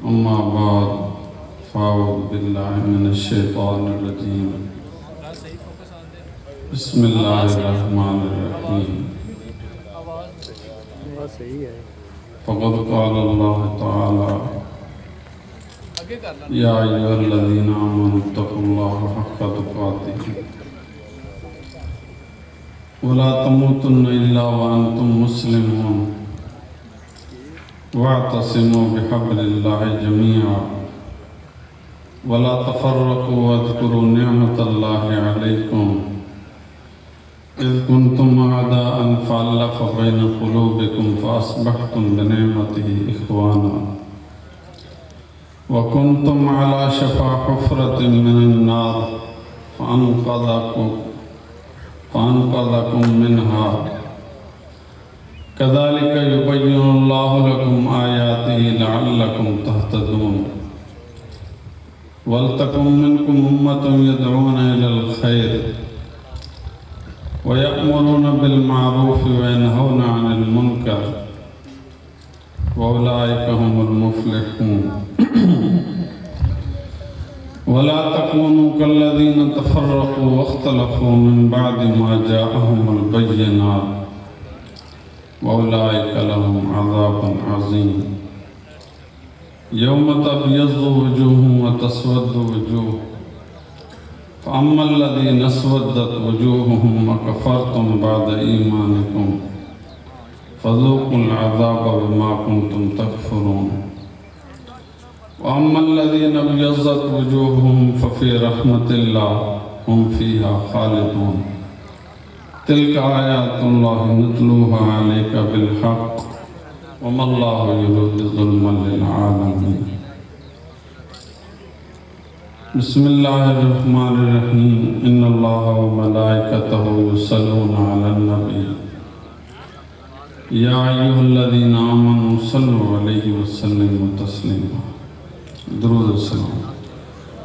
أما بعد فأعوذ بالله من الشيطان الرجيم بسم الله الرحمن الرحيم فقد قال الله تعالى يا أيها الذين آمنوا اتقوا الله حق تقاته ولا تموتن إلا وأنتم مسلمون واعتصموا بحبل الله جميعا ولا تفرقوا واذكروا نعمة الله عليكم إذ كنتم أعداء فألف بين قلوبكم فأصبحتم بنعمته إخوانا وكنتم على شفا حفرة من النار فأنقذكم منها كذلك يبين الله لكم آياته لعلكم تهتدون ولتكن منكم أمة يدعون إلى الخير ويأمرون بالمعروف وينهون عن المنكر وأولئك هم المفلحون ولا تكونوا كالذين تفرقوا واختلفوا من بعد ما جاءهم البينات وأولئك لهم عذاب عظيم يوم تبيض وجوه وتسود وجوه فأما الذين اسودت وجوههم وكفرتم بعد إيمانكم فذوقوا العذاب بما كنتم تكفرون وأما الذين ابيضت وجوههم ففي رحمة الله هم فيها خالدون تلك آيات الله نتلوها عليك بالحق وما الله يريد ظلما للعالمين بسم الله الرحمن الرحيم إن الله وملائكته يصلون على النبي يا أيها الذين آمنوا صلوا عليه وسلموا تسليما درود السلام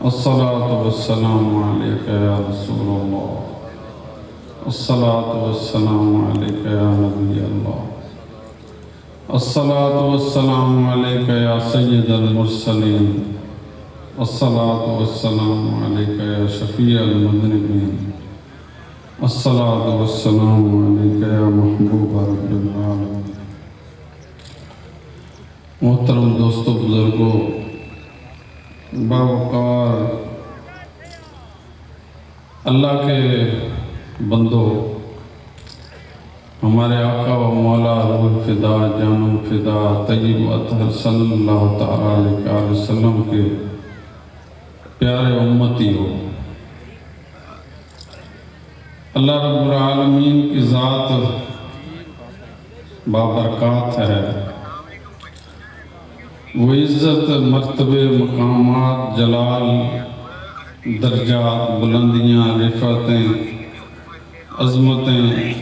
الصلاة والسلام عليك يا رسول الله الصلاة والسلام عليك يا نبي الله الصلاة والسلام عليك يا سيد المرسلين الصلاة والسلام عليك يا شفيع المذنبين الصلاة والسلام عليك يا محبوب رب العالمين محترم دوستو بزرگو باوقار اللہ کے بندو ہمارے آقا و مولا روح فدا جانم فدا طیب اطہر صلی اللہ تعالیٰ علیہ وسلم کے پیارے امتی ہو اللہ رب العالمین کی ذات بابرکات ہے وہ عزت مرتبے مقامات جلال درجات بلندیاں رفعتیں عظمتیں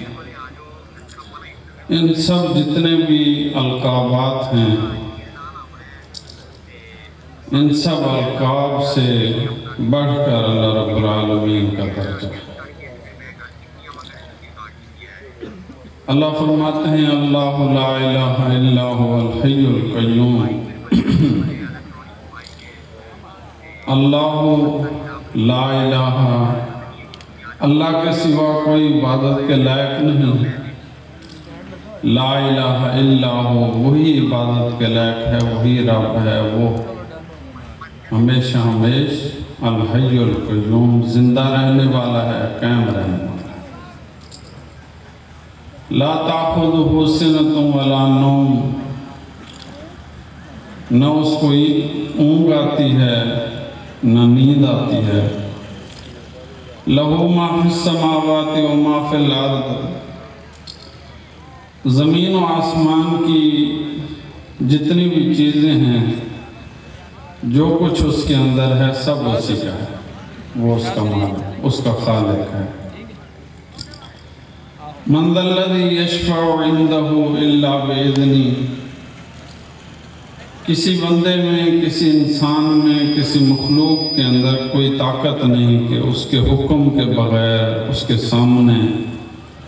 ان سب جتنے بھی القابات ہیں ان سب القاب سے بڑھ کر اللہ رب العالمین کا درجہ ہے اللہ فرماتے ہیں اللہ لا الہ الا هو الحی القیوم اللہ لا الہ اللہ کے سوا کوئی عبادت کے لائق نہیں لا الہ الا ہو وہی عبادت کے لائق ہے وہی رب ہے وہ ہمیشہ ہمیش الحی القیوم زندہ رہنے والا ہے قائم رہنے والا ہے لا تأخذہ سنۃ ولا نوم نہ اس کو اونگ آتی ہے نہ نیند آتی ہے لہ ما فی السماوات و ما فی الارض زمین و آسمان کی جتنی بھی چیزیں ہیں جو کچھ اس کے اندر ہے سب اسی کا ہے وہ اس کا مالک اس کا خالق ہے من ذا الذی یشفع عنده الا باذنہ کسی بندے میں کسی انسان میں کسی مخلوق کے اندر کوئی طاقت نہیں کہ اس کے حکم کے بغیر اس کے سامنے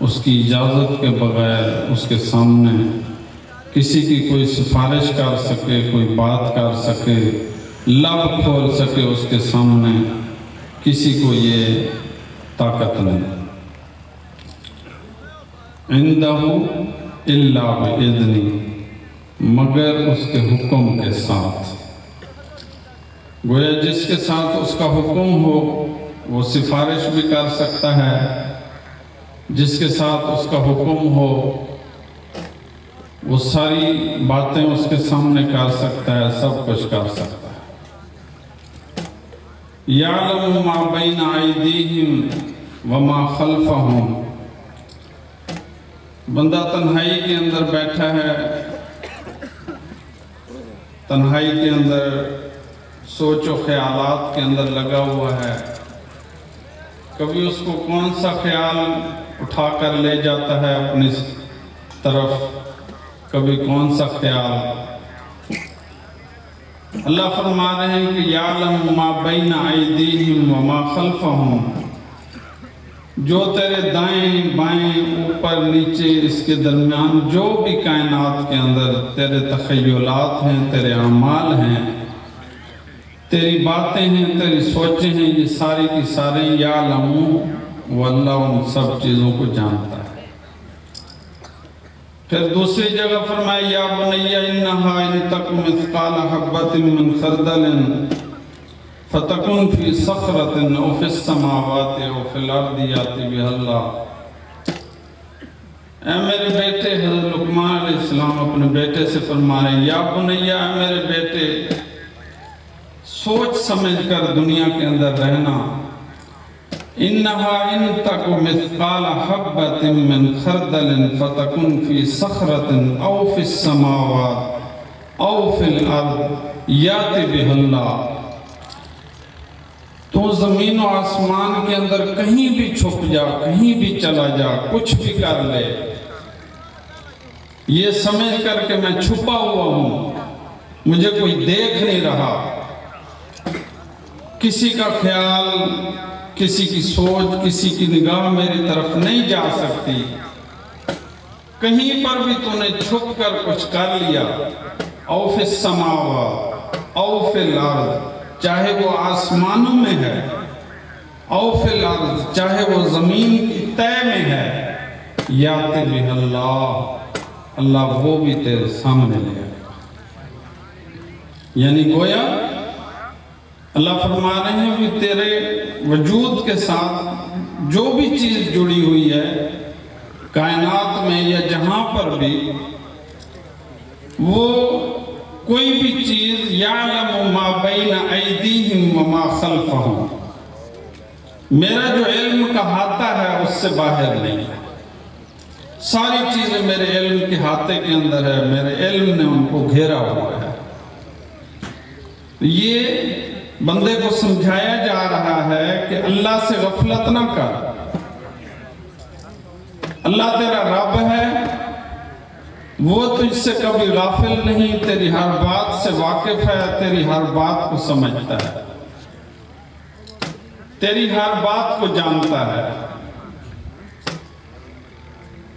اس کی اجازت کے بغیر اس کے سامنے کسی کی کوئی سفارش کر سکے، کوئی بات کر سکے، لب کھول سکے اس کے سامنے، کسی کو یہ طاقت نہیں۔ عندہ الا باذنہ، مگر اس کے حکم کے ساتھ۔ گویا جس کے ساتھ اس کا حکم ہو وہ سفارش بھی کر سکتا ہے، جس کے ساتھ اس کا حکم ہو وہ ساری باتیں اس کے سامنے کر سکتا ہے، سب کچھ کر سکتا ہے۔ یعلم ما بین ایدیہم وما خلفہم، بندہ تنہائی کے اندر بیٹھا ہے، تنہائی کے اندر سوچ و خیالات کے اندر لگا ہوا ہے، کبھی اس کو کون سا خیال اٹھا کر لے جاتا ہے اپنی طرف، کبھی کون سا خیال۔ اللہ فرما رہے ہیں کہ یعلم ما بین ایدیہم وما خلفہم، جو تیرے دائیں بائیں اوپر نیچے اس کے درمیان جو بھی کائنات کے اندر تیرے تخیلات ہیں، تیرے اعمال ہیں، تیری باتیں ہیں، تیری سوچیں ہیں، یہ ساری کی سارے یعلمون، وہ اللہ ان سب چیزوں کو جانتا ہے۔ پھر دوسری جگہ فرمایا یا بنی انہا ان تک مثقال حبۃ من خردل فتکن فی صخرۃ او فی السماوات او فی الارض یأتی بہا اللہ۔ اے میرے بیٹے، حضرت لقمان علیہ السلام اپنے بیٹے سے فرما رہے ہیں یا بنی، اے میرے بیٹے، سوچ سمجھ کر دنیا کے اندر رہنا۔ انہا ان تک مثقال حبۃ من خردل فتکن فی صخرۃ او فی السماوات او فی الارض یأتی بہا اللہ۔ تو زمین و آسمان کے اندر کہیں بھی چھپ جا، کہیں بھی چلا جا، کچھ بھی کر لے، یہ سمجھ کر کہ میں چھپا ہوا ہوں، مجھے کوئی دیکھ نہیں رہا، کسی کا خیال، کسی کی سوچ، کسی کی نگاہ میری طرف نہیں جا سکتی، کہیں پر بھی تو نے چھپ کر کچھ کر لیا۔ او فی السماوات او فی الارض، چاہے وہ آسمانوں میں ہے، او فی الارض، چاہے وہ زمین کی تہ میں ہے، یأتی بہا اللہ، اللہ وہ بھی تیرے سامنے لے آئے۔ یعنی گویا اللہ فرما رہے ہیں کہ تیرے وجود کے ساتھ جو بھی چیز جڑی ہوئی ہے کائنات میں یا جہاں پر بھی، وہ کوئی بھی چیز یعلم ما بین ایدیہم وما خلفہم، میرا جو علم کا احاطہ ہے اس سے باہر نہیں ہے، ساری چیزیں میرے علم کے احاطے کے اندر ہے، میرے علم نے ان کو گھیرا ہوا ہے۔ یہ بندے کو سمجھایا جا رہا ہے کہ اللہ سے غفلت نہ کر، اللہ تیرا رب ہے، وہ تجھ سے کبھی غافل نہیں، تیری ہر بات سے واقف ہے، تیری ہر بات کو سمجھتا ہے، تیری ہر بات کو جانتا ہے۔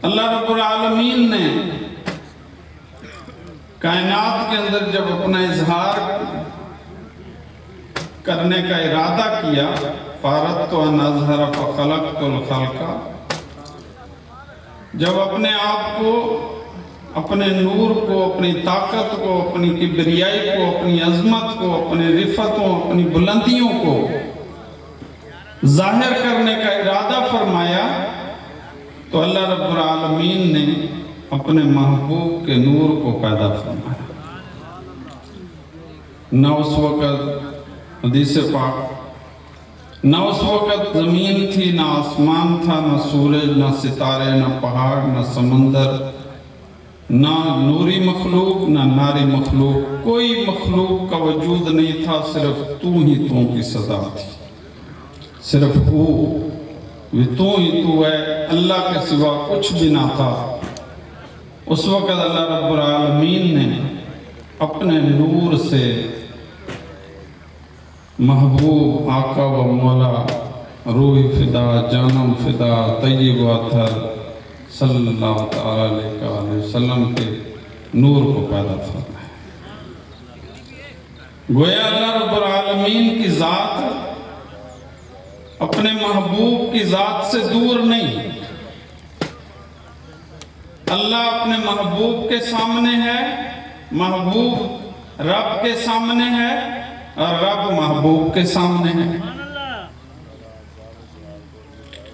اللہ رب العالمین نے کائنات کے اندر جب اپنا اظہار کرنے کا ارادہ کیا، فَأَرَدْتُ أَنْ أَظْهَرَ فَخَلَقْتُ الْخَلْقَ، جب اپنے آپ کو، اپنے نور کو، اپنی طاقت کو، اپنی کبریائی کو، اپنی عظمت کو، اپنی رفتوں، اپنی بلندیوں کو ظاہر کرنے کا ارادہ فرمایا، تو اللہ رب العالمین نے اپنے محبوب کے نور کو پیدا فرمایا۔ نہ اس وقت حدیث پاک، نہ اس وقت زمین تھی، نہ آسمان تھا، نہ سورج، نہ ستارے، نہ پہاڑ، نہ سمندر، نہ نوری مخلوق، نہ ناری مخلوق، کوئی مخلوق کا وجود نہیں تھا، صرف تو ہی تو کی صدا تھی، صرف تو ہی تو ہے، اللہ کے سوا کچھ بھی نہ تھا۔ اس وقت اللہ رب العالمین نے اپنے نور سے محبوب آقا و مولا روح فدا، جانم فدا، طیب و اطہر صلی اللہ تعالیٰ علیہ وسلم کے نور کو پیدا فرمایا۔ گویا اللہ رب العالمین کی ذات اپنے محبوب کی ذات سے دور نہیں، اللہ اپنے محبوب کے سامنے ہے، محبوب رب کے سامنے ہے، اور رب محبوب کے سامنے ہے۔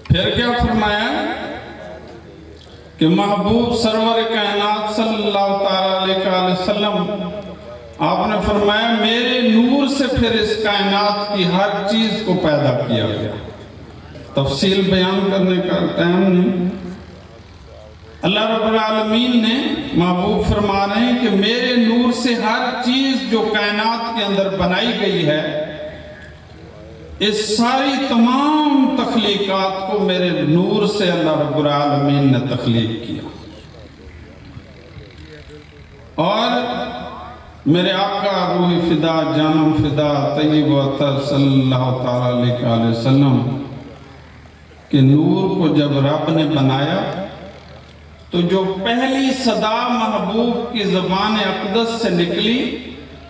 پھر کیا فرمایا کہ محبوب سرور کائنات صلی اللہ علیہ وسلم آپ نے فرمایا میرے نور سے پھر اس کائنات کی ہر چیز کو پیدا کیا گیا۔ تفصیل بیان کرنے کا ٹائم نہیں۔ اللہ رب العالمین نے محبوب فرما رہے ہیں کہ میرے نور سے ہر چیز جو کائنات کے اندر بنائی گئی ہے، اس ساری تمام تخلیقات کو میرے نور سے اللہ رب العالمین نے تخلیق کیا۔ اور میرے آقا روح فدا جانم فدا طیب و اطہر صلی اللہ علیہ وسلم کہ نور کو جب رب نے بنایا تو جو پہلی صدا محبوب کی زبان اقدس سے نکلی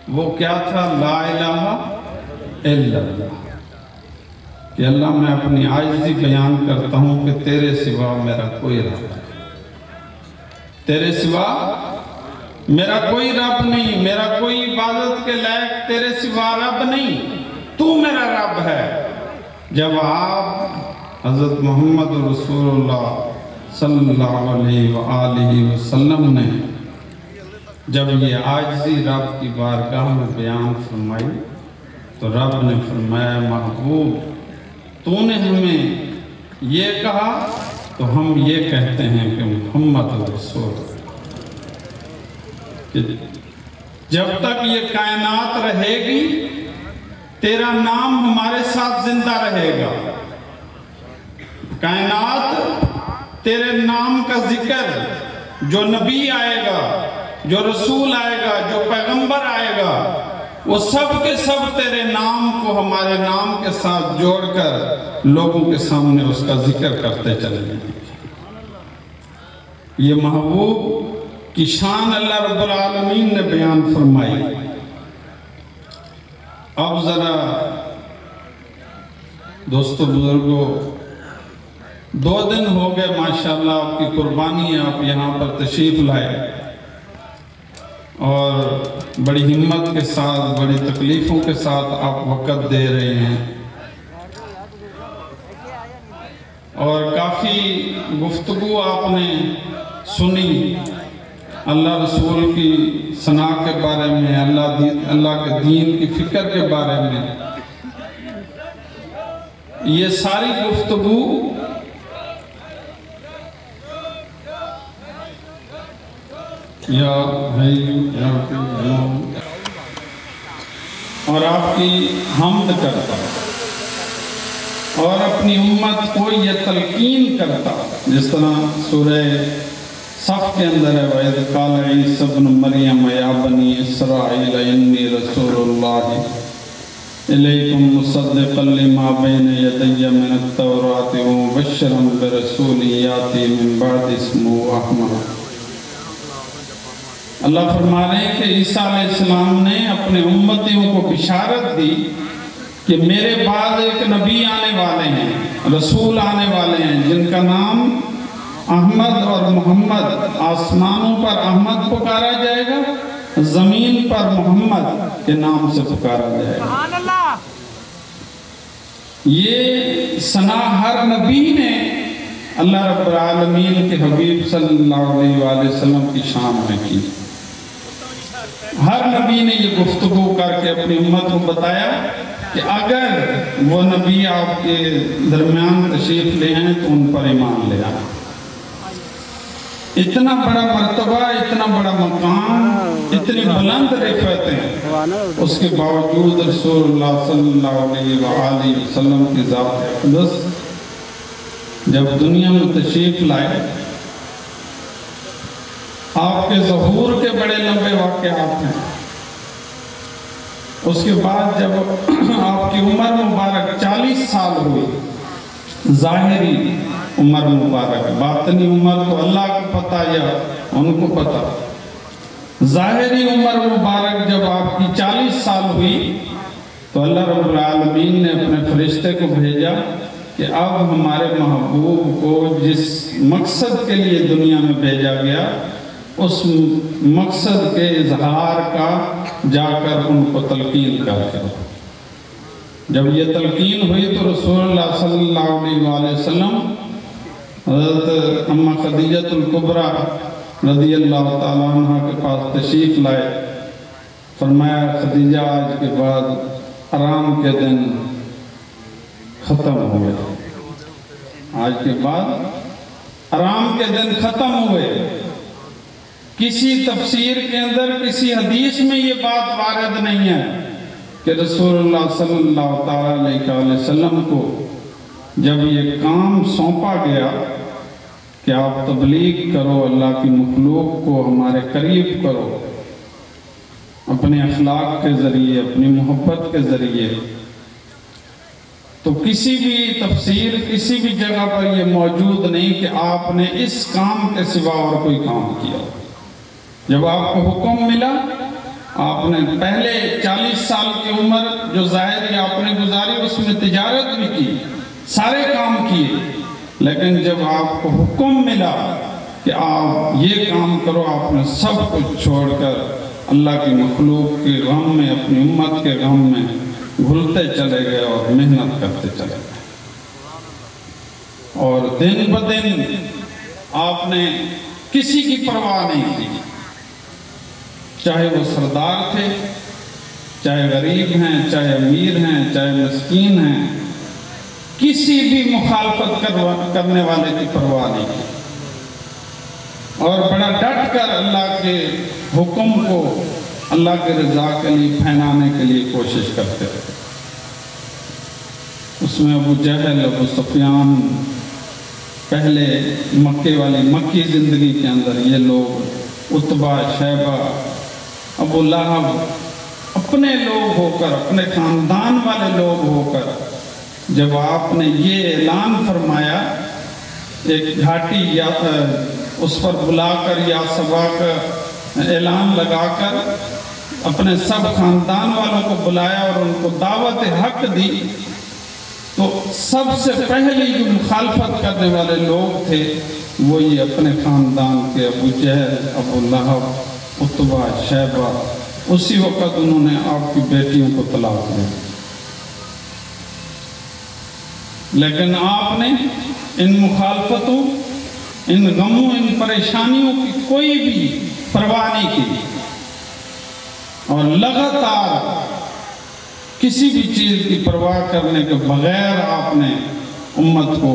وہ کیا تھا؟ لا الہ الا اللہ، کہ اللہ میں اپنی عاجزی بیان کرتا ہوں کہ تیرے سوا میرا کوئی رب نہیں، تیرے سوا میرا کوئی رب نہیں، میرا کوئی عبادت کے لائق تیرے سوا رب نہیں، تو میرا رب ہے۔ جب آپ حضرت محمد رسول اللہ صلی اللہ علیہ وآلہ وسلم نے جب یہ عاجزی رب کی بارگاہ میں بیان فرمائی تو رب نے فرمایا محبوب تو نے ہمیں یہ کہا تو ہم یہ کہتے ہیں کہ محمد رسول اللہ، جب تک یہ کائنات رہے گی تیرا نام ہمارے ساتھ زندہ رہے گا، کائنات تیرے نام کا ذکر، جو نبی آئے گا، جو رسول آئے گا، جو پیغمبر آئے گا، وہ سب کے سب تیرے نام کو ہمارے نام کے ساتھ جوڑ کر لوگوں کے سامنے اس کا ذکر کرتے چلے جائیں گے۔ یہ محبوب کی شان اللہ رب العالمین نے بیان فرمائی۔ اب ذرا دوستو بزرگوں 2 دن ہو گئے ماشاءاللہ آپ کی قربانی ہے، آپ یہاں پر تشریف لائے اور بڑی ہمت کے ساتھ بڑی تکلیفوں کے ساتھ آپ وقت دے رہے ہیں، اور کافی گفتگو آپ نے سنی اللہ رسول کی ثنا کے بارے میں، اللہ کے دین کی فکر کے بارے میں۔ یہ ساری گفتگو اور آپ کی حمد کرتا اور اپنی امت کو یہ تلقین کرتا، جس طرح سورہ صف کے اندر ہے وَإِذْ قَالَ عِيسَى ابْنُ مَرْيَمَ يَا بَنِي إِسْرَائِيلَ إِنِّي رَسُولُ اللَّهِ إِلَيْكُمْ مُصَدِّقًا لِمَا بَيْنَ يَدَيَّ مِنَ التَّوْرَاةِ وَمُبَشِّرًا بِرَسُولٍ يَأْتِي مِن بَعْدِي اسْمُهُ أَحْمَدُ۔ اللہ فرما رہے ہیں کہ عیسیٰ علیہ السلام نے اپنے امتیوں کو بشارت دی کہ میرے بعد ایک نبی آنے والے ہیں، رسول آنے والے ہیں، جن کا نام احمد اور محمد، آسمانوں پر احمد پکارا جائے گا، زمین پر محمد کے نام سے پکارا جائے گا۔ یہ ثنا ہر نبی نے اللہ رب العالمین کے حبیب صلی اللہ علیہ وآلہ وسلم کی شان میں کی۔ ہر نبی نے یہ گفتگو کر کے اپنی امت کو بتایا کہ اگر وہ نبی آپ کے درمیان تشریف لے آئیں تو ان پر ایمان لے آئیں۔ اتنا بڑا مرتبہ، اتنا بڑا مقام، اتنی بلند رفعتیں، اس کے باوجود رسول اللہ صلی اللہ علیہ وآلہ وسلم کی ذات اقدس جب دنیا میں تشریف لائے، آپ کے ظہور کے بڑے لمبے واقعات ہیں۔ اس کے بعد جب آپ کی عمر مبارک 40 سال ہوئی، ظاہری عمر مبارک، باطنی عمر تو اللہ کو پتہ یا ان کو پتہ، ظاہری عمر مبارک جب آپ کی 40 سال ہوئی تو اللہ رب العالمین نے اپنے فرشتے کو بھیجا کہ اب ہمارے محبوب کو جس مقصد کے لیے دنیا میں بھیجا گیا اس مقصد کے اظہار کا جا کر ان کو تلقین کر کے جب یہ تلقین ہوئی تو رسول اللہ صلی اللہ علیہ وآلہ وسلم حضرت اماں خدیجہ الکبریٰ رضی اللہ تعالیٰ عنہ کے پاس تشریف لائے. فرمایا خدیجہ آج کے بعد آرام کے دن ختم ہوئے. آج کے بعد آرام کے دن ختم ہوئے. کسی تفسیر کے اندر کسی حدیث میں یہ بات وارد نہیں ہے کہ رسول اللہ صلی اللہ تعالیٰ علیہ وسلم کو جب یہ کام سونپا گیا کہ آپ تبلیغ کرو، اللہ کی مخلوق کو ہمارے قریب کرو اپنے اخلاق کے ذریعے، اپنی محبت کے ذریعے، تو کسی بھی تفسیر کسی بھی جگہ پر یہ موجود نہیں کہ آپ نے اس کام کے سوا اور کوئی کام کیا. جب آپ کو حکم ملا آپ نے پہلے 40 سال کی عمر جو ظاہری آپ نے گزاری اس میں تجارت بھی کی، سارے کام کیے، لیکن جب آپ کو حکم ملا کہ آپ یہ کام کرو آپ نے سب کچھ چھوڑ کر اللہ کی مخلوق کے غم میں، اپنی امت کے غم میں گھلتے چلے گئے اور محنت کرتے چلے گئے. اور دن بدن آپ نے کسی کی پرواہ نہیں کی، چاہے وہ سردار تھے، چاہے غریب ہیں، چاہے امیر ہیں، چاہے مسکین ہیں، کسی بھی مخالفت کرنے والے کی پرواہ نہیں کی، اور بڑا ڈٹ کر اللہ کے حکم کو اللہ کے رضا کے لیے پھیلانے کے لیے کوشش کرتے رہے. اس میں ابو جہل، ابو سفیان، پہلے مکے والی مکی زندگی کے اندر یہ لوگ، عتبہ، شیبہ، ابو لہب، اپنے لوگ ہو کر، اپنے خاندان والے لوگ ہو کر جب آپ نے یہ اعلان فرمایا، ایک گھاٹی یا اس پر بلا کر یا سبا کا اعلان لگا کر اپنے سب خاندان والوں کو بلایا اور ان کو دعوت حق دی، تو سب سے پہلے جو مخالفت کرنے والے لوگ تھے وہ یہ اپنے خاندان کے ابو جہل، ابو لہب، عتبہ، شیبہ. اسی وقت انہوں نے آپ کی بیٹیوں کو طلاق دیا، لیکن آپ نے ان مخالفتوں، ان غموں، ان پریشانیوں کی کوئی بھی پرواہ نہیں کی، اور لگاتار کسی بھی چیز کی پرواہ کرنے کے بغیر آپ نے امت کو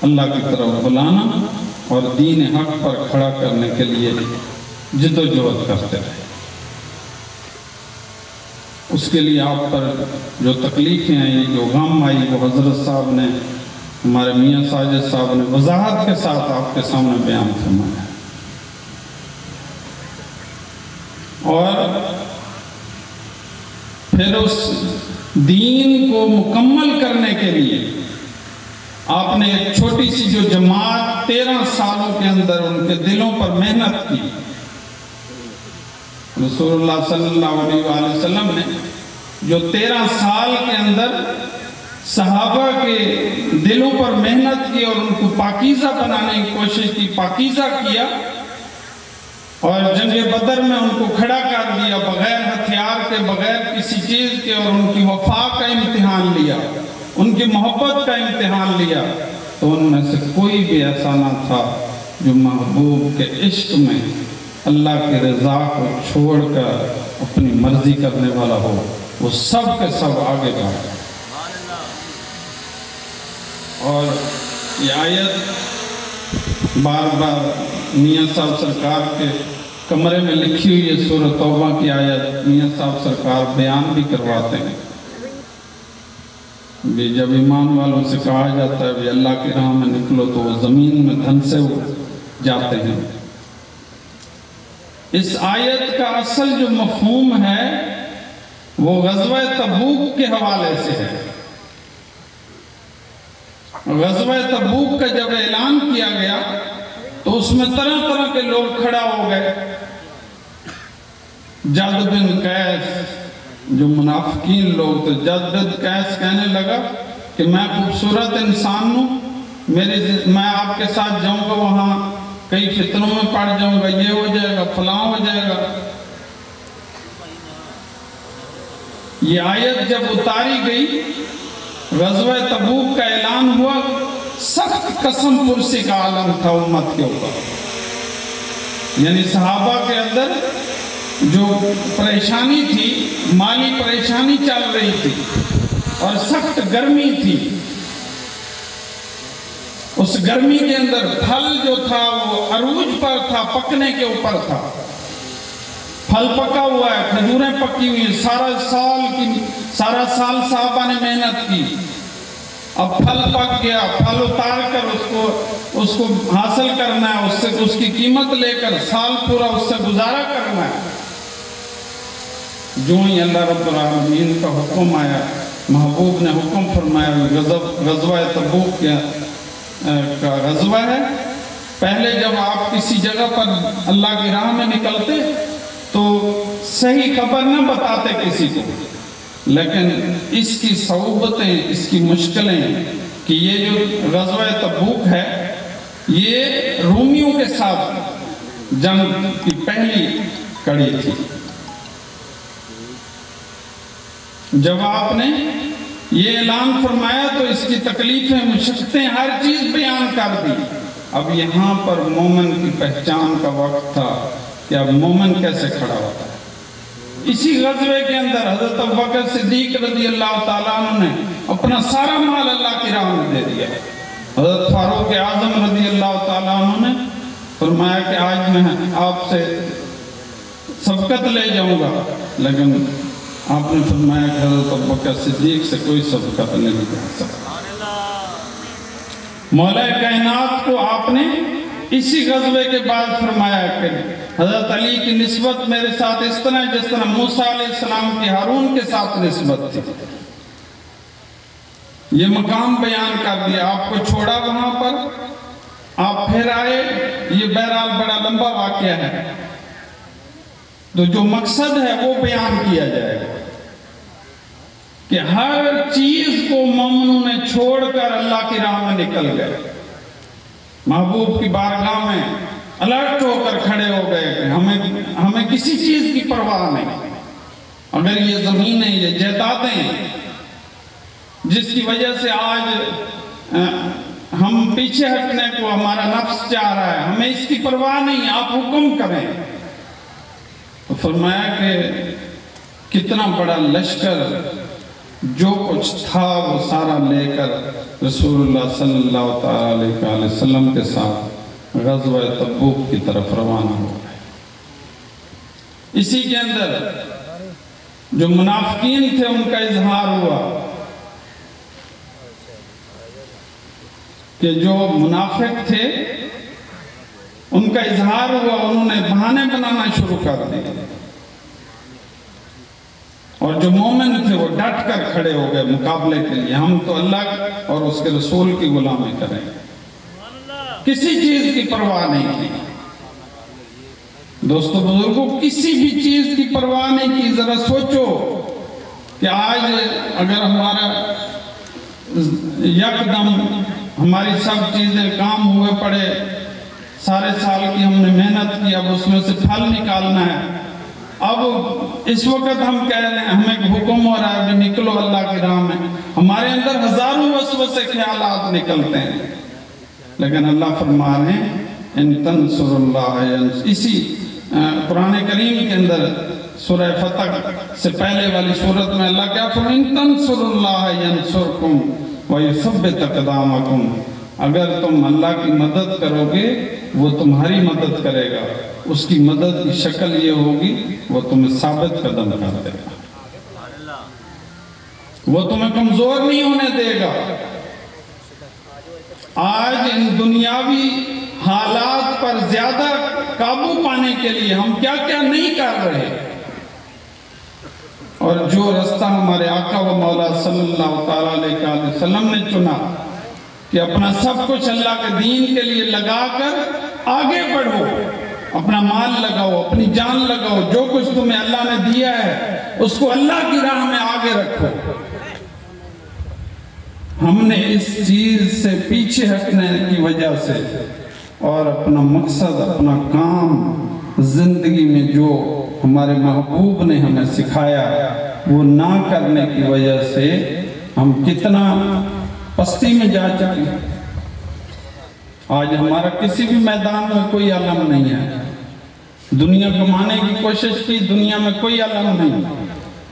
اللہ کی طرف بلانا اور دین حق پر کھڑا کرنے کے لیے جد و جہد کرتے رہے. اس کے لیے آپ پر جو تکلیفیں آئی، جو غم آئی، وہ حضرت صاحب نے، ہمارے میاں ساجد صاحب نے وضاحت کے ساتھ آپ کے سامنے بیان فرمایا. اور پھر اس دین کو مکمل کرنے کے لیے آپ نے ایک چھوٹی سی جو جماعت 13 سالوں کے اندر ان کے دلوں پر محنت کی. رسول اللہ صلی اللہ علیہ وآلہ وسلم نے جو 13 سال کے اندر صحابہ کے دلوں پر محنت کی اور ان کو پاکیزہ بنانے کی کوشش کی، پاکیزہ کیا، اور جنگ بدر میں ان کو کھڑا کر دیا بغیر ہتھیار کے، بغیر کسی چیز کے، اور ان کی وفا کا امتحان لیا، ان کی محبت کا امتحان لیا، تو ان میں سے کوئی بھی ایسا نہ تھا جو محبوب کے عشق میں اللہ کی رضا کو چھوڑ کر اپنی مرضی کرنے والا ہو. وہ سب کے سب آگے بڑھے. اور یہ آیت بار بار میاں صاحب سرکار کے کمرے میں لکھی ہوئی ہے، سورہ توبہ کی آیت میاں صاحب سرکار بیان بھی کرواتے ہیں. جب ایمان والوں سے کہا جاتا ہے بھی اللہ کی راہ میں نکلو تو وہ زمین میں دھنسے جاتے ہیں. اس آیت کا اصل جو مفہوم ہے وہ غزوہ تبوک کے حوالے سے ہے. غزوہ تبوک کا جب اعلان کیا گیا تو اس میں طرح طرح کے لوگ کھڑا ہو گئے. جد بن قیس جو منافقین لوگ تھے، جد بن قیس کہنے لگا کہ میں خوبصورت انسان ہوں، میں آپ کے ساتھ جاؤں گا وہاں کئی فتنوں میں پڑ جاؤں گا، یہ ہو جائے گا، فلاں ہو جائے گا۔ یہ آیت جب اتاری گئی، غزوہ تبوک کا اعلان ہوا، سخت قسم پرسی کا عالم تھا امت کے اوپر، یعنی صحابہ کے اندر جو پریشانی تھی، مالی پریشانی چل رہی تھی اور سخت گرمی تھی، اس گرمی کے اندر پھل جو تھا وہ عروج پر تھا، پکنے کے اوپر تھا، پھل پکا ہوا ہے، کھجوریں پکی ہوئی ہیں، سارا سال صحابہ نے محنت کی، اب پھل پک گیا، پھل اتار کر اس کو حاصل کرنا ہے، اس کی قیمت لے کر سال پورا اس سے گزارا کرنا ہے۔ جو ہی اللہ رب العالمین کا حکم آیا، محبوب نے حکم فرمایا، غزوہ تبوک کا غزوہ ہے۔ پہلے جب آپ کسی جگہ پر اللہ کی راہ میں نکلتے تو صحیح خبر نہ بتاتے کسی کو، لیکن اس کی صعوبتیں، اس کی مشکلیں کہ یہ جو غزوہ تبوک ہے یہ رومیوں کے ساتھ جنگ کی پہلی کڑی تھی۔ جب آپ نے یہ اعلان فرمایا تو اس کی تکلیفیں، مشقتیں، ہر چیز بیان کر دی۔ اب یہاں پر مومن کی پہچان کا وقت تھا کہ اب مومن کیسے کھڑا ہوتا ہے۔ اسی غزوے کے اندر حضرت ابوبکر صدیق رضی اللہ تعالیٰ عنہ نے اپنا سارا مال اللہ کی راہ میں دے دیا۔ حضرت فاروق اعظم رضی اللہ تعالیٰ عنہ نے فرمایا کہ آج میں آپ سے سبقت لے جاؤں گا، لیکن آپ نے فرمایا کہ حضرت ابوبکر صدیق سے کوئی سبقت نہیں جا سکتا۔ مولا کائنات کو آپ نے اسی غزوے کے بعد فرمایا کہ حضرت علی کی نسبت میرے ساتھ اس طرح جس طرح موسیٰ علیہ السلام کی ہارون کے ساتھ نسبت تھی۔ یہ مقام بیان کر دیا، آپ کو چھوڑا وہاں پر، آپ پھر آئے۔ یہ بہرحال بڑا لمبا واقعہ ہے، تو جو مقصد ہے وہ بیان کیا جائے گا کہ ہر چیز کو مومنوں نے چھوڑ کر اللہ کی راہ میں نکل گئے، محبوب کی بارگاہ میں الرٹ ہو کر کھڑے ہو گئے کہ ہمیں کسی چیز کی پرواہ نہیں۔ اگر یہ زمینیں، یہ جائیدادیں جس کی وجہ سے آج ہم پیچھے ہٹنے کو ہمارا نفس چاہ رہا ہے، ہمیں اس کی پرواہ نہیں، آپ حکم کریں۔ تو فرمایا کہ کتنا بڑا لشکر، جو کچھ تھا وہ سارا لے کر رسول اللہ صلی اللہ علیہ وسلم کے ساتھ غزوہ تبوک کی طرف روانہ ہو گئے۔ اسی کے اندر جو منافقین تھے ان کا اظہار ہوا کہ جو منافق تھے ان کا اظہار ہوا، انہوں نے بہانے بنانا شروع کر دیے، اور جو مومن تھے وہ ڈٹ کر کھڑے ہو گئے مقابلے کے لیے، ہم تو اللہ اور اس کے رسول کی غلامی کریں گے، کسی چیز کی پرواہ نہیں کی۔ دوستو بزرگوں، کسی بھی چیز کی پرواہ نہیں کی۔ ذرا سوچو کہ آج اگر ہمارا یکدم ہماری سب چیزیں کام ہوئے پڑے، سارے سال کی ہم نے محنت کی، اب اس میں سے پھل نکالنا ہے، اب اس وقت ہم کہہ رہے ہیں ہمیں حکم ہو رہا ہے کہ نکلو اللہ کی راہ میں، ہمارے اندر ہزاروں وسوسے خیالات نکلتے ہیں، لیکن اللہ فرما رہے ہیں ان تنصر اللہ، اسی قرآن کریم کے اندر سورہ فتح سے پہلے والی سورت میں اللہ کیا فرماتا ہے، ان تنصر اللہ ینصرکم وَيُثَبِّتْ أَقْدَامَكُمْ، اگر تم اللہ کی مدد کرو گے وہ تمہاری مدد کرے گا، اس کی مدد کی شکل یہ ہوگی وہ تمہیں ثابت قدم کر دے گا، وہ تمہیں کمزور نہیں ہونے دے گا۔ آج ان دنیاوی حالات پر زیادہ قابو پانے کے لیے ہم کیا کیا نہیں کر رہے، اور جو رستہ ہمارے آقا و مولا صلی اللہ علیہ وسلم نے چنا کہ اپنا سب کچھ اللہ کے دین کے لیے لگا کر آگے بڑھو اپنا مال لگاؤ، اپنی جان لگاؤ، جو کچھ تمہیں اللہ نے دیا ہے اس کو اللہ کی راہ میں آگے رکھو۔ ہم نے اس چیز سے پیچھے ہٹنے کی وجہ سے اور اپنا مقصد، اپنا کام زندگی میں جو ہمارے محبوب نے ہمیں سکھایا وہ نہ کرنے کی وجہ سے ہم کتنا پستی میں جا چکے ہیں۔ آج ہمارا کسی بھی میدان میں کوئی علم نہیں ہے۔ دنیا کمانے کی کوشش کی، دنیا میں کوئی علم نہیں،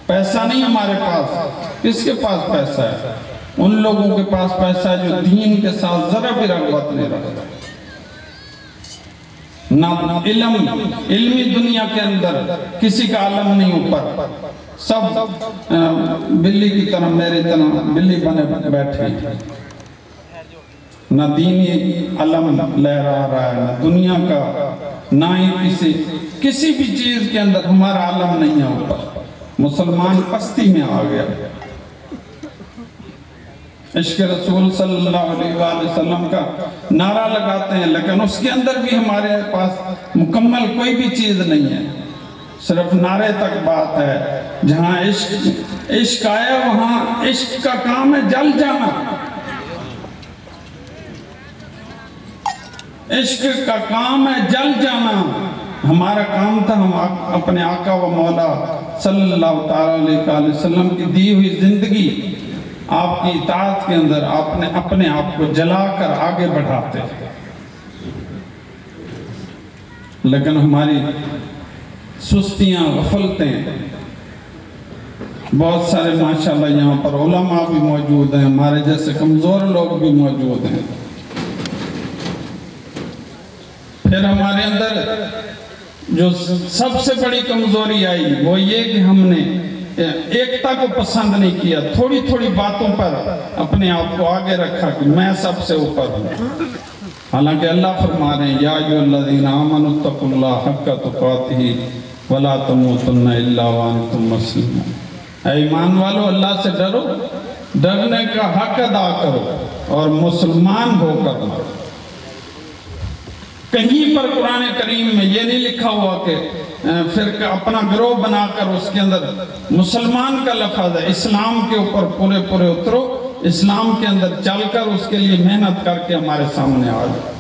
پیسہ نہیں ہمارے پاس۔ کس کے پاس پیسہ ہے؟ ان لوگوں کے پاس پیسہ ہے جو دین کے ساتھ ذرا بھی رغبت نہیں رکھتا۔ نہ علمی دنیا کے اندر کسی کا علم نہیں اوپر، سب بلی کی طرح، میری طرح بلی بنے بیٹھے، نہ دینی علم لہرا رہا ہے، نہ دنیا کا، نہ ہی کسی بھی چیز کے اندر ہمارا علم نہیں ہے اوپر۔ مسلمان پستی میں آ گیا۔ عشق رسول صلی اللہ علیہ وآلہ وسلم کا نعرہ لگاتے ہیں، لیکن اس کے اندر بھی ہمارے پاس مکمل کوئی بھی چیز نہیں ہے، صرف نعرے تک بات ہے۔ جہاں عشق آیا وہاں عشق کا کام ہے جل جانا۔ عشق کا کام ہے جل جانا۔ ہمارا کام تھا ہم اپنے آقا و مولا صلی اللہ علیہ وآلہ وسلم کی دی ہوئی زندگی، آپ کی اطاعت کے اندر اپنے آپ کو جلا کر آگے بڑھاتے، لیکن ہماری سستیاں، غفلتیں، بہت سارے ماشاءاللہ یہاں پر علماء بھی موجود ہیں، ہمارے جیسے کمزور لوگ بھی موجود ہیں۔ پھر ہمارے اندر جو سب سے بڑی کمزوری آئی وہ یہ کہ ہم نے ایکتا کو پسند نہیں کیا، تھوڑی تھوڑی باتوں پر اپنے آپ کو آگے رکھا کہ میں سب سے اوپر ہوں۔ حالانکہ اللہ فرما رہے ہیں یا ایھا الذین آمنوا اتقوا اللہ حق تقاتہ ولا تموتن الا وانتم مسلمون۔ اے ایمان والو، اللہ سے ڈرو، ڈرنے کا حق ادا کرو اور مسلمان ہو کر مرو۔ کہیں پر قرآن کریم میں یہ نہیں لکھا ہوا کہ پھر اپنا گروہ بنا کر اس کے اندر مسلمان کا لفظ ہے۔ اسلام کے اوپر پورے اترو، اسلام کے اندر چل کر اس کے لیے محنت کر کے ہمارے سامنے آ جاؤ،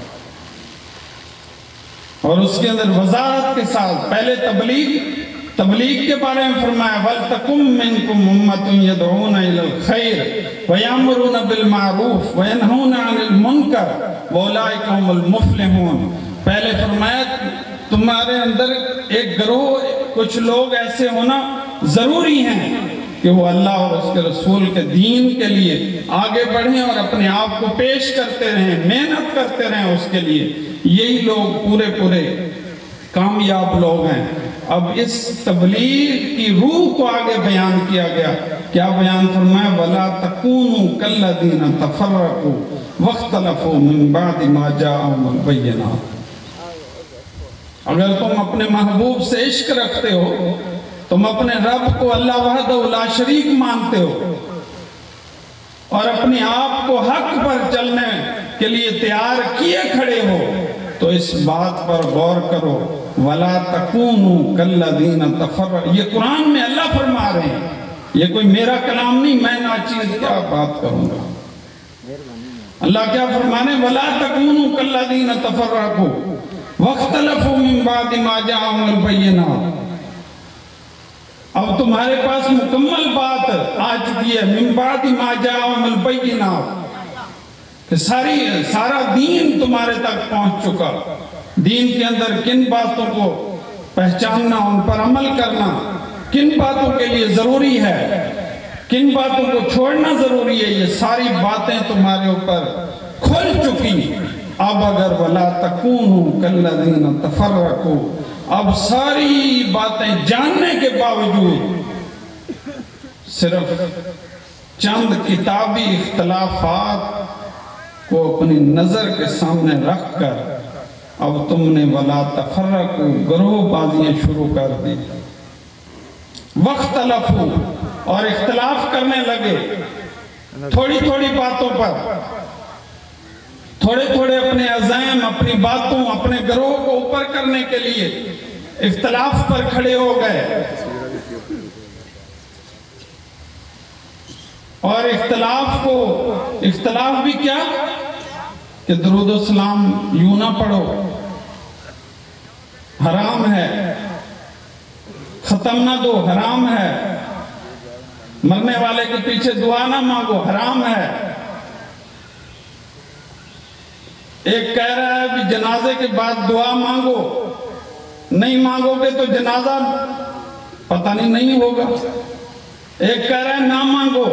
اور اس کے اندر وضاحت کے ساتھ پہلے تبلیغ کے بارے میں فرمایا وَلْتَكُمْ مِنْكُمْ أُمَّةٌ يَدْعُونَ إِلَى الْخَيْرِ وَيَأْمُرُونَ بِالْمَعْرُوفِ وَيَنْهَوْنَ عَنِ الْمُنْكَرِ وَأُولَٰئِكَ هُمُ الْمُفْلِحُونَ۔ پہلے فرمایا تمہارے اندر ایک گروہ، کچھ لوگ ایسے ہونا ضروری ہیں کہ وہ اللہ اور اس کے رسول کے دین کے لیے آگے بڑھیں اور اپنے آپ کو پیش کرتے رہیں، محنت کرتے رہیں اس کے لیے۔ یہی لوگ پورے کامیاب لوگ ہیں۔ اب اس تبلیغ کی روح کو آگے بیان کیا گیا۔ کیا بیان فرمایا وَلَا تَكُونُوا كَالَّذِينَ تَفَرَّقُوا وَاخْتَلَفُوا مِن بَعْدِ مَا جَاءَهُمُ الْبَيِّنَاتُ۔ اگر تم اپنے محبوب سے عشق رکھتے ہو، تم اپنے رب کو اللہ وحدہ لا شریک مانتے ہو اور اپنے آپ کو حق پر چلنے کے لیے تیار کیے کھڑے ہو، تو اس بات پر غور کرو وَلَا تَكُونُوا كَالَّذِينَ تَفَرَّقُوا۔ یہ قرآن میں اللہ فرما رہے ہیں، یہ کوئی میرا کلام نہیں، میں ناچیز کیا بات کروں گا۔ اللہ کیا فرمانے وَلَا تَكُونُوا كَالَّذِينَ تَفَرَّقُوا وَاخْتَلَفُوا مِن بَعْدِ مَا جَاءَهُمُ الْبَيِّنَاتُ۔ اب تمہارے پاس مکمل بات آ چکی ہے من بعد ما جاءهم البینات، کہ سارا دین تمہارے تک پہنچ چکا۔ دین کے اندر کن باتوں کو پہچاننا، ان پر عمل کرنا، کن باتوں کے لیے ضروری ہے، کن باتوں کو چھوڑنا ضروری ہے، یہ ساری باتیں تمہارے اوپر کھل چکی۔ اب اگر وَلَا تَكُونُوا كَالَّذِينَ تَفَرَّقُوا، اب ساری باتیں جاننے کے باوجود صرف چند کتابی اختلافات کو اپنی نظر کے سامنے رکھ کر اب تم نے وَلَا تَفَرَّقُوا گروہ بازیاں شروع کر دی، وَاخْتَلَفُوا اور اختلاف کرنے لگے تھوڑی باتوں پر، تھوڑے تھوڑے اپنے عزائم، اپنی باتوں، اپنے گروہ کو اوپر کرنے کے لیے اختلاف پر کھڑے ہو گئے، اور اختلاف بھی کیا کہ درود و سلام یوں نہ پڑھو، حرام ہے، ختم نہ دو، حرام ہے، مرنے والے کے پیچھے دعا نہ مانگو، حرام ہے۔ ایک کہہ رہا ہے کہ جنازے کے بعد دعا مانگو، نہیں مانگو گے تو جنازہ پتہ نہیں ہوگا۔ ایک کہہ رہا ہے نہ مانگو،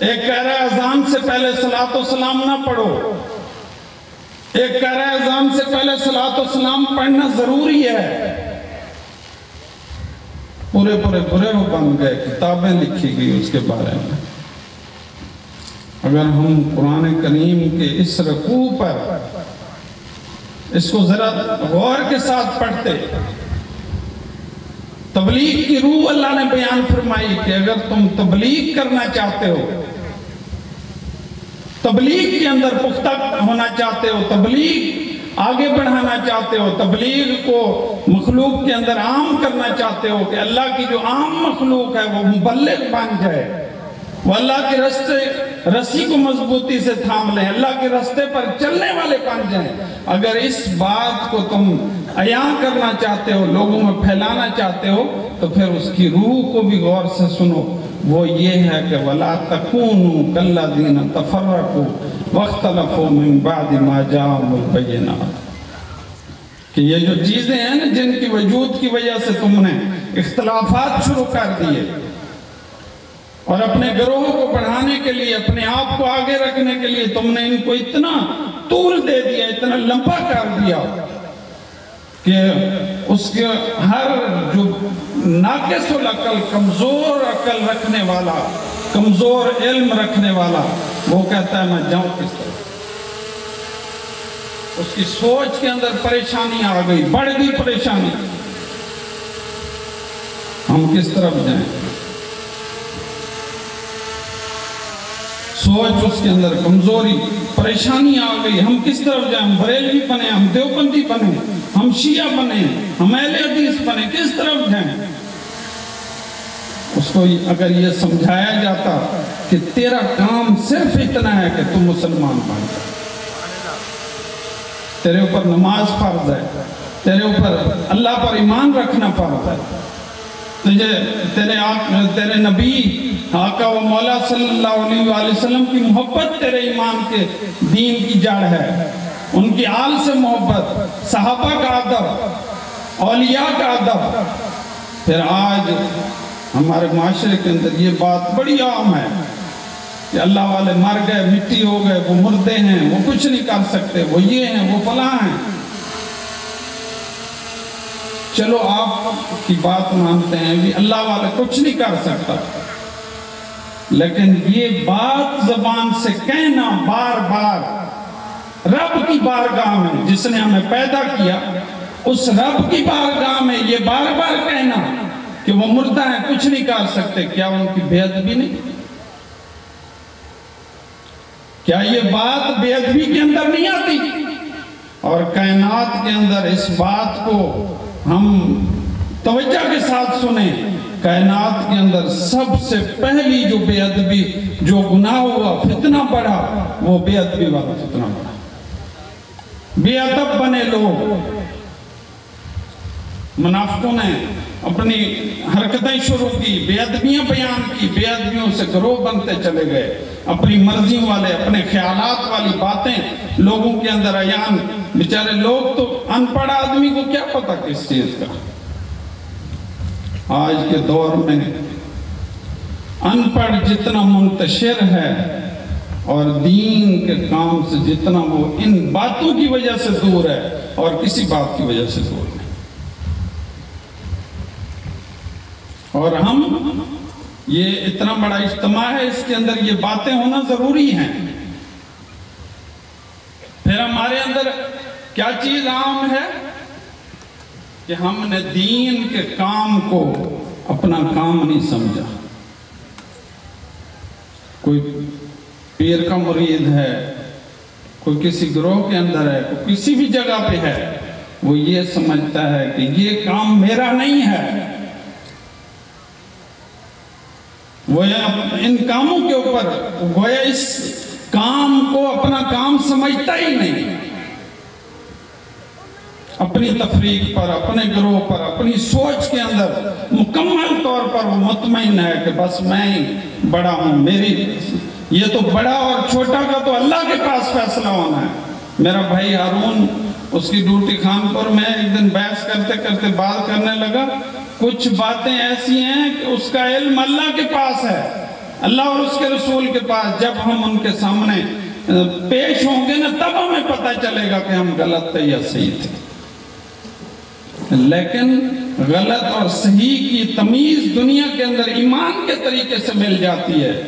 ایک کہہ رہا ہے اذان سے پہلے صلاۃ و سلام نہ پڑھو، ایک کہہ رہا ہے اذان سے پہلے صلاۃ و سلام پڑھنا ضروری ہے۔ پورے گروہ بن گئے، کتابیں لکھی گئی اس کے بارے میں۔ اگر ہم قرآن کریم کے اس رکوع پر اس کو ذرا غور کے ساتھ پڑھتے، تبلیغ کی روح اللہ نے بیان فرمائی کہ اگر تم تبلیغ کرنا چاہتے ہو، تبلیغ کے اندر پختہ ہونا چاہتے ہو، تبلیغ آگے بڑھانا چاہتے ہو، تبلیغ کو مخلوق کے اندر عام کرنا چاہتے ہو کہ اللہ کی جو عام مخلوق ہے وہ مبلغ بن جائے، وہ اللہ کے رسی کو مضبوطی سے تھام لیں، اللہ کے رستے پر چلنے والے بن جائیں، اگر اس بات کو تم عیاں کرنا چاہتے ہو، لوگوں میں پھیلانا چاہتے ہو، تو پھر اس کی روح کو بھی غور سے سنو۔ وہ یہ ہے کہ وَلَا تَكُونُوا كَالَّذِينَ تَفَرَّقُوا وَاخْتَلَفُوا مِن بَعْدِ مَا جَاءَهُمُ الْبَيِّنَاتُ، کہ یہ جو چیزیں ہیں نا جن کی وجود کی وجہ سے تم نے اختلافات شروع کر دیے، اور اپنے گروہ کو بڑھانے کے لیے، اپنے آپ کو آگے رکھنے کے لیے تم نے ان کو اتنا طول دے دیا، اتنا لمبا کر دیا کہ اس کے ہر جو ناقص العقل، کمزور عقل رکھنے والا، کمزور علم رکھنے والا، وہ کہتا ہے میں جاؤں کس طرف۔ اس کی سوچ کے اندر پریشانی آ گئی، بڑھ گئی پریشانی، ہم کس طرف جائیں؟ سوچ اس کے اندر کمزوری، پریشانی آ گئی، ہم کس طرف جائیں؟ ہم بریلوی بنیں، ہم دیوبندی بنیں، ہم شیعہ بنیں، ہم اہل حدیث بنیں، کس طرف جائیں؟ اس کو اگر یہ سمجھایا جاتا کہ تیرا کام صرف اتنا ہے کہ تم مسلمان بن جائے، تیرے اوپر نماز فرض ہے، تیرے اوپر اللہ پر ایمان رکھنا فرض ہے، تیرے نبی آقا و مولا صلی اللہ علیہ وآلہ وسلم کی محبت تیرے ایمان کے دین کی جڑ ہے، ان کی آل سے محبت، صحابہ کا ادب، اولیاء کا ادب۔ پھر آج ہمارے معاشرے کے اندر یہ بات بڑی عام ہے کہ اللہ والے مر گئے، مٹی ہو گئے، وہ مردے ہیں، وہ کچھ نہیں کر سکتے، وہ یہ ہیں، وہ فلاں ہیں۔ چلو آپ کی بات مانتے ہیں بھی اللہ والے کچھ نہیں کر سکتا، لیکن یہ بات زبان سے کہنا بار بار رب کی بارگاہ میں، جس نے ہمیں پیدا کیا، اس رب کی بارگاہ میں یہ بار بار کہنا کہ وہ مردہ ہیں، کچھ نہیں کر سکتے، کیا ان کی بے ادبی نہیں؟ کیا یہ بات بے ادبی کے اندر نہیں آتی؟ اور کائنات کے اندر اس بات کو ہم توجہ کے ساتھ سنیں، کائنات کے اندر سب سے پہلی جو بے ادبی، جو گناہ ہوا، فتنہ بڑھا، وہ بے ادبی والا فتنہ بڑھا۔ بے ادب بنے لوگ، منافقوں نے اپنی حرکتیں شروع کی، بے ادبیاں بیان کی، بے ادبیوں سے گروہ بنتے چلے گئے، اپنی مرضیوں والے، اپنے خیالات والی باتیں لوگوں کے اندر عیان۔ بیچارے لوگ تو ان پڑھ آدمی کو کیا پتا کس چیز کا؟ آج کے دور میں ان پڑھ جتنا منتشر ہے اور دین کے کام سے جتنا وہ ان باتوں کی وجہ سے دور ہے اور کسی بات کی وجہ سے دور ہے۔ اور ہم یہ اتنا بڑا اجتماع ہے، اس کے اندر یہ باتیں ہونا ضروری ہیں۔ پھر ہمارے اندر کیا چیز عام ہے کہ ہم نے دین کے کام کو اپنا کام نہیں سمجھا۔ کوئی پیر کا مرید ہے، کوئی کسی گروہ کے اندر ہے، کوئی کسی بھی جگہ پہ ہے، وہ یہ سمجھتا ہے کہ یہ کام میرا نہیں ہے، وہ ان کاموں کے اوپر گویا اس کام کو اپنا کام سمجھتا ہی نہیں، اپنی تفریق پر، اپنے گروہ پر، اپنی سوچ کے اندر مکمل طور پر وہ مطمئن ہے کہ بس میں ہی بڑا ہوں، میری یہ تو بڑا اور چھوٹا کا تو اللہ کے پاس فیصلہ ہونا ہے۔ میرا بھائی ہارون، اس کی ڈیوٹی خانپور میں ایک دن بحث کرتے کرتے بات کرنے لگا، کچھ باتیں ایسی ہیں کہ اس کا علم اللہ کے پاس ہے، اللہ اور اس کے رسول کے پاس، جب ہم ان کے سامنے پیش ہوں گے نا تب ہمیں پتہ چلے گا کہ ہم غلط تھے یا صحیح تھے۔ لیکن غلط اور صحیح کی تمیز دنیا کے اندر ایمان کے طریقے سے مل جاتی ہے۔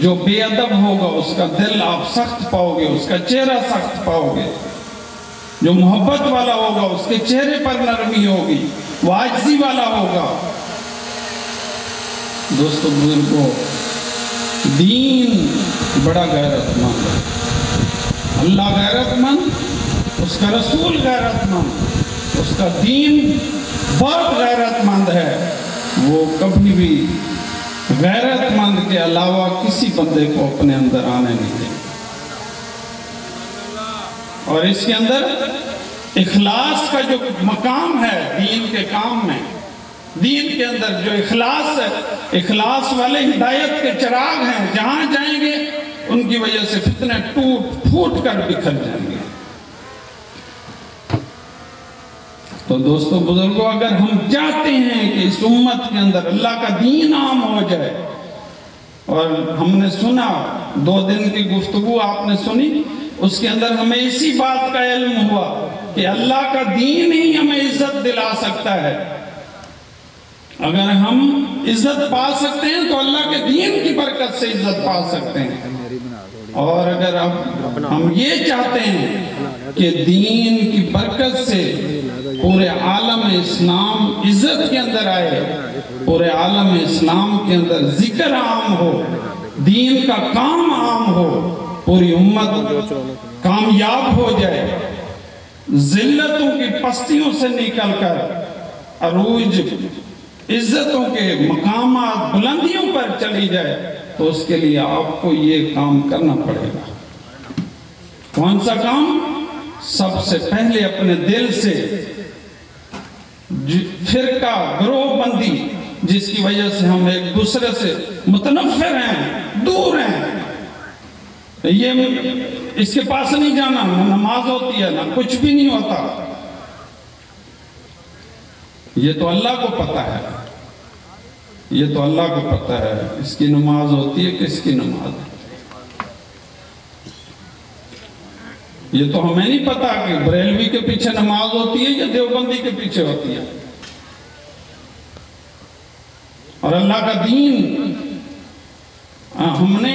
جو بے ادب ہوگا اس کا دل آپ سخت پاؤ گے، اس کا چہرہ سخت پاؤ گے، جو محبت والا ہوگا اس کے چہرے پر نرمی ہوگی، وہ عاجزی والا ہوگا۔ دوستو بزرگو، دین بڑا غیرت مند ہے، اللہ غیرت مند، اس کا رسول غیرت مند، اس کا دین بہت غیرت مند ہے، وہ کبھی بھی غیرت مند کے علاوہ کسی بندے کو اپنے اندر آنے نہیں دیں، اور اس کے اندر اخلاص کا جو مقام ہے دین کے کام میں، دین کے اندر جو اخلاص ہے، اخلاص والے ہدایت کے چراغ ہیں، جہاں جائیں گے ان کی وجہ سے فتنے ٹوٹ پھوٹ کر بکھر جائیں گے۔ تو دوستو بزرگوں، اگر ہم چاہتے ہیں کہ اس امت کے اندر اللہ کا دین عام ہو جائے، اور ہم نے سنا 2 دن کی گفتگو آپ نے سنی، اس کے اندر ہمیں اسی بات کا علم ہوا کہ اللہ کا دین ہی ہمیں عزت دلا سکتا ہے۔ اگر ہم عزت پا سکتے ہیں تو اللہ کے دین کی برکت سے عزت پا سکتے ہیں، اور اگر ہم یہ چاہتے ہیں کہ دین کی برکت سے پورے عالم اسلام عزت کے اندر آئے، پورے عالم اسلام کے اندر ذکر عام ہو، دین کا کام عام ہو، پوری امت کامیاب ہو جائے، ذلتوں کی پستیوں سے نکل کر عروج عزتوں کے مقامات بلندیوں پر چلی جائے، تو اس کے لیے آپ کو یہ کام کرنا پڑے گا۔ کون سا کام؟ سب سے پہلے اپنے دل سے فرقہ گروہ بندی، جس کی وجہ سے ہم ایک دوسرے سے متنفر ہیں، دور ہیں، یہ اس کے پاس نہیں جانا، نہ نماز ہوتی ہے، نہ کچھ بھی نہیں ہوتا، یہ تو اللہ کو پتہ ہے، یہ تو اللہ کو پتہ ہے اس کی نماز ہوتی ہے، کس کی نماز ہے، یہ تو ہمیں نہیں پتا کہ بریلوی کے پیچھے نماز ہوتی ہے یا دیوبندی کے پیچھے ہوتی ہے۔ اور اللہ کا دین، ہم نے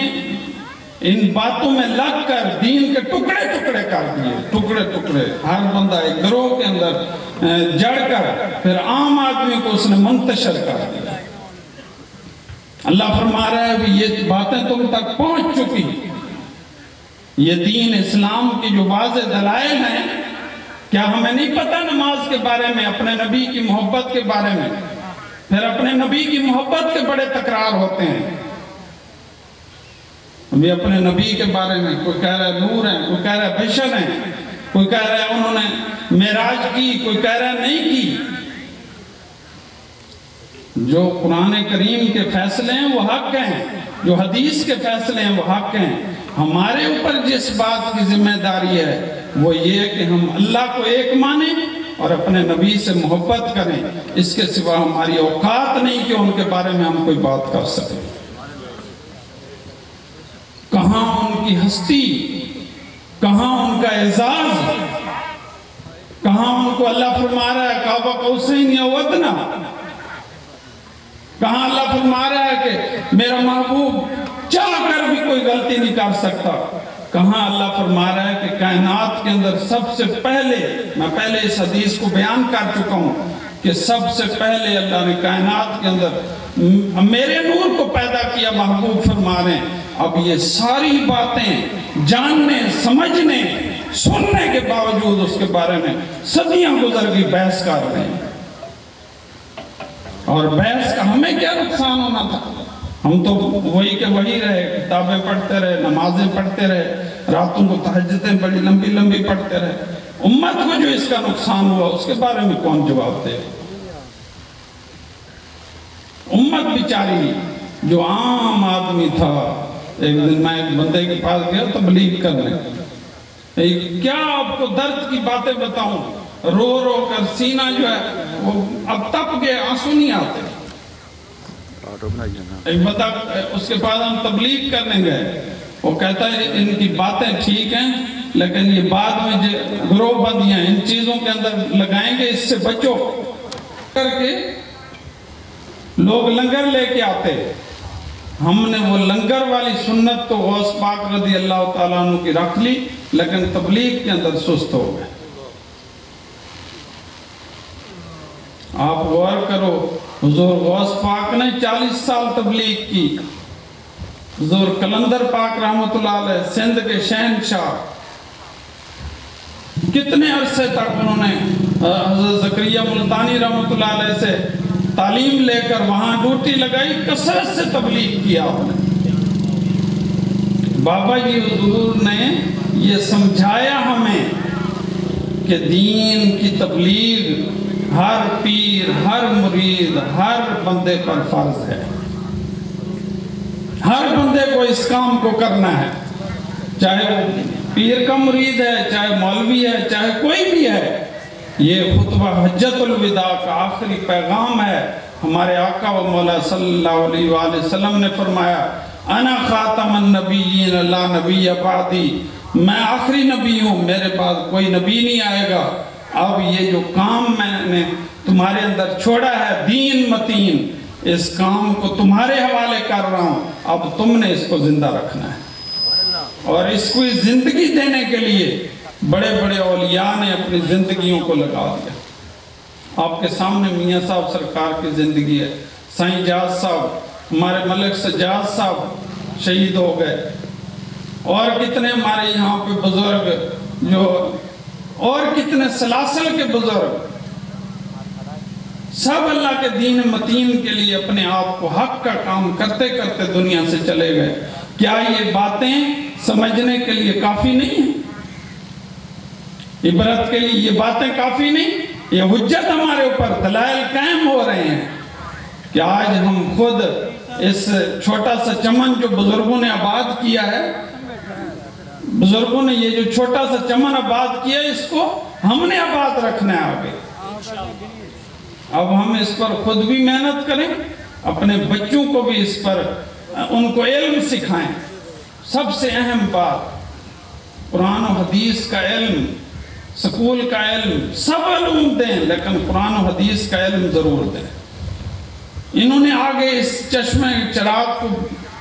ان باتوں میں لگ کر دین کے ٹکڑے ٹکڑے کر دیے، ٹکڑے ٹکڑے، ہر بندہ ایک گروہ کے اندر جڑ کر پھر عام آدمی کو اس نے منتشر کر دیا۔ اللہ فرما رہا ہے کہ یہ باتیں تم تک پہنچ چکی، یہ دین اسلام کی جو واضح دلائل ہیں، کیا ہمیں نہیں پتہ نماز کے بارے میں، اپنے نبی کی محبت کے بارے میں؟ پھر اپنے نبی کی محبت کے بڑے تکرار ہوتے ہیں، ہمیں اپنے نبی کے بارے میں کوئی کہہ رہا ہے نور ہیں، کوئی کہہ رہا ہے بشر ہیں، کوئی کہہ رہا ہے انہوں نے معراج کی، کوئی کہہ رہا ہے نہیں کی۔ جو قرآن کریم کے فیصلے ہیں وہ حق ہیں، جو حدیث کے فیصلے ہیں وہ حق ہیں۔ ہمارے اوپر جس بات کی ذمہ داری ہے وہ یہ ہے کہ ہم اللہ کو ایک مانیں اور اپنے نبی سے محبت کریں، اس کے سوا ہماری اوقات نہیں کہ ان کے بارے میں ہم کوئی بات کر سکیں۔ کہاں ان کی ہستی، کہاں ان کا اعزاز، کہاں ان کو اللہ فرما رہا ہے قاب قوسین یا ادنی، کہاں اللہ فرما رہا ہے کہ میرا محبوب چاہ کر بھی کوئی غلطی نہیں کر سکتا، کہاں اللہ فرما رہا ہے کہ کائنات کے اندر سب سے پہلے، میں پہلے اس حدیث کو بیان کر چکا ہوں کہ سب سے پہلے اللہ نے کائنات کے اندر میرے نور کو پیدا کیا، محبوب فرما رہے ہیں اب یہ ساری باتیں جاننے سمجھنے سننے کے باوجود اس کے بارے میں صدیاں گزر گئی بحث کر رہے ہیں۔ اور بحث کا ہمیں کیا نقصان ہونا تھا؟ ہم تو وہی کے وہی رہے، کتابیں پڑھتے رہے، نمازیں پڑھتے رہے، راتوں کو تہجدیں بڑی لمبی لمبی پڑھتے رہے۔ امت کو جو اس کا نقصان ہوا اس کے بارے میں کون جواب دے؟ امت بیچاری جو عام آدمی تھا، ایک دن میں ایک بندے کے پاس گیا تبلیغ کرنے، کیا آپ کو درد کی باتیں بتاؤں، رو رو کر سینہ جو ہے وہ اب تپ گئے، آنسو نہیں آتے۔ ایک بندہ اس کے پاس ہم تبلیغ کرنے گئے، وہ کہتا ہے ان کی باتیں ٹھیک ہیں لیکن یہ بعد میں جو گروہ بندیاں ان چیزوں کے اندر لگائیں گے، اس سے بچو کر کے لوگ لنگر لے کے آتے۔ ہم نے وہ لنگر والی سنت تو غوث پاک رضی اللہ تعالیٰ عنہ کی رکھ لی، لیکن تبلیغ کے اندر سست ہو گئے۔ آپ غور کرو، حضور غوث پاک نے 40 سال تبلیغ کی، حضور قلندر پاک رحمت اللہ علیہ سندھ کے شہنشاہ کتنے عرصے تک انہوں نے حضرت زکریا ملتانی رحمت اللہ علیہ سے تعلیم لے کر وہاں ڈیوٹی لگائی، کثرت سے تبلیغ کیا۔ بابا جی حضور نے یہ سمجھایا ہمیں کہ دین کی تبلیغ ہر پیر، ہر مرید، ہر بندے پر فرض ہے۔ ہر بندے کو اس کام کو کرنا ہے، چاہے وہ پیر کا مرید ہے، چاہے مولوی ہے، چاہے کوئی بھی ہے۔ یہ خطبہ حجت الوداع کا آخری پیغام ہے۔ ہمارے آقا و مولا صلی اللہ علیہ وآلہ وسلم نے فرمایا انا خاتم النبیین لا نبی بعدی، میں آخری نبی ہوں، میرے بعد کوئی نبی نہیں آئے گا۔ اب یہ جو کام میں نے تمہارے اندر چھوڑا ہے دین متین، اس کام کو تمہارے حوالے کر رہا ہوں، اب تم نے اس کو زندہ رکھنا ہے۔ اور اس کو زندگی دینے کے لیے بڑے بڑے اولیاء نے اپنی زندگیوں کو لگا دیا۔ آپ کے سامنے میاں صاحب سرکار کی زندگی ہے، سائیں جاز صاحب، ہمارے ملک سجاد صاحب شہید ہو گئے، اور کتنے ہمارے یہاں پہ بزرگ جو، اور کتنے سلاسل کے بزرگ، سب اللہ کے دین متین کے لیے اپنے آپ کو حق کا کام کرتے کرتے دنیا سے چلے گئے۔ کیا یہ باتیں سمجھنے کے لیے کافی نہیں ہیں؟ عبرت کے لیے یہ باتیں کافی نہیں؟ یہ حجت ہمارے اوپر دلائل قائم ہو رہے ہیں کہ آج ہم خود اس چھوٹا سا چمن جو بزرگوں نے آباد کیا ہے، بزرگوں نے یہ جو چھوٹا سا چمن آباد کیا ہے، اس کو ہم نے آباد رکھنا ہے آگے۔ اب ہم اس پر خود بھی محنت کریں، اپنے بچوں کو بھی اس پر ان کو علم سکھائیں۔ سب سے اہم بات قرآن و حدیث کا علم، سکول کا علم، سب علوم دیں لیکن قرآن و حدیث کا علم ضرور دیں۔ انہوں نے آگے اس چشمے چراغ کو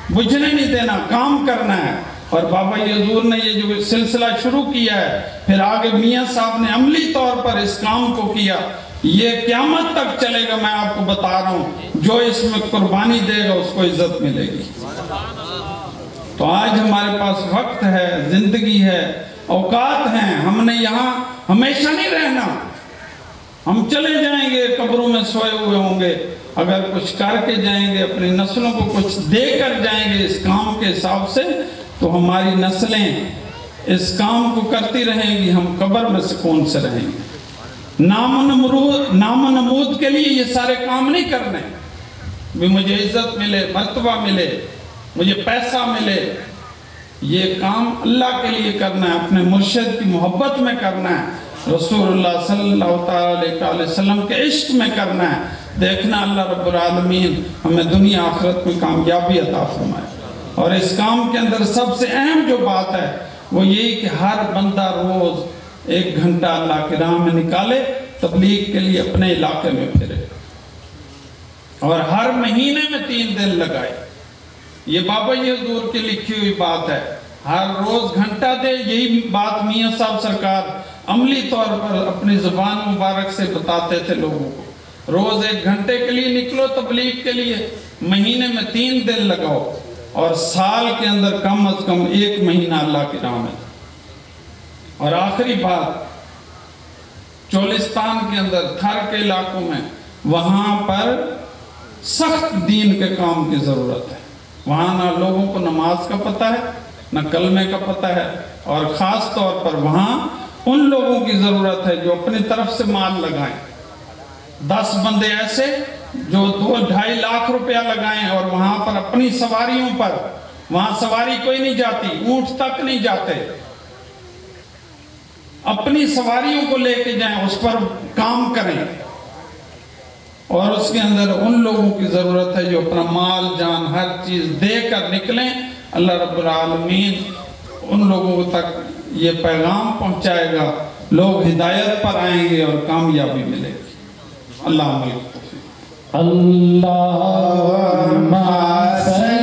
بجھنے نہیں دینا، کام کرنا ہے۔ اور بابا حضور نے یہ جو سلسلہ شروع کیا ہے، پھر آگے میاں صاحب نے عملی طور پر اس کام کو کیا، یہ قیامت تک چلے گا۔ میں آپ کو بتا رہا ہوں، جو اس میں قربانی دے گا اس کو عزت ملے گی۔ تو آج ہمارے پاس وقت ہے، زندگی ہے، اوقات ہیں، ہم نے یہاں ہمیشہ نہیں رہنا۔ ہم چلے جائیں گے، قبروں میں سوئے ہوئے ہوں گے، اگر کچھ کر کے جائیں گے، اپنی نسلوں کو کچھ دے کر جائیں گے اس کام کے حساب سے، تو ہماری نسلیں اس کام کو کرتی رہیں گی، ہم قبر میں سکون سے رہیں گے۔ نام و نمود کے لیے یہ سارے کام نہیں کرنے بھی مجھے عزت ملے، مرتبہ ملے، مجھے پیسہ ملے۔ یہ کام اللہ کے لیے کرنا ہے، اپنے مرشد کی محبت میں کرنا ہے، رسول اللہ صلی اللہ علیہ وسلم کے عشق میں کرنا ہے۔ دیکھنا اللہ رب العالمین ہمیں دنیا آخرت میں کامیابی عطا فرمائے۔ اور اس کام کے اندر سب سے اہم جو بات ہے وہ یہی کہ ہر بندہ روز 1 گھنٹہ اللہ کی راہ میں نکالے، تبلیغ کے لیے اپنے علاقے میں پھرے، اور ہر مہینے میں 3 دن لگائے۔ یہ بابا جی حضور کی لکھی ہوئی بات ہے، ہر روز گھنٹہ دے۔ یہی بات میاں صاحب سرکار عملی طور پر اپنی زبان مبارک سے بتاتے تھے لوگوں کو روز 1 گھنٹے کے لیے نکلو تبلیغ کے لیے، مہینے میں 3 دن لگاؤ، اور سال کے اندر کم از کم 1 مہینہ اللہ کی راہ میں۔ اور آخری بات، چولستان کے اندر، تھر کے علاقوں میں، وہاں پر سخت دین کے کام کی ضرورت ہے۔ وہاں نہ لوگوں کو نماز کا پتہ ہے، نہ کلمے کا پتہ ہے، اور خاص طور پر وہاں ان لوگوں کی ضرورت ہے جو اپنی طرف سے مال لگائیں۔ 10 بندے ایسے جو 2-2.5 لاکھ روپیہ لگائیں، اور وہاں پر اپنی سواریوں پر، وہاں سواری کوئی نہیں جاتی، اونٹ تک نہیں جاتے، اپنی سواریوں کو لے کے جائیں، اس پر کام کریں، اور اس کے اندر ان لوگوں کی ضرورت ہے جو اپنا مال جان ہر چیز دے کر نکلیں۔ اللہ رب العالمین ان لوگوں تک یہ پیغام پہنچائے گا، لوگ ہدایت پر آئیں گے اور کامیابی ملے گی۔ اللہ علیہ وسلم۔ اللہم صلی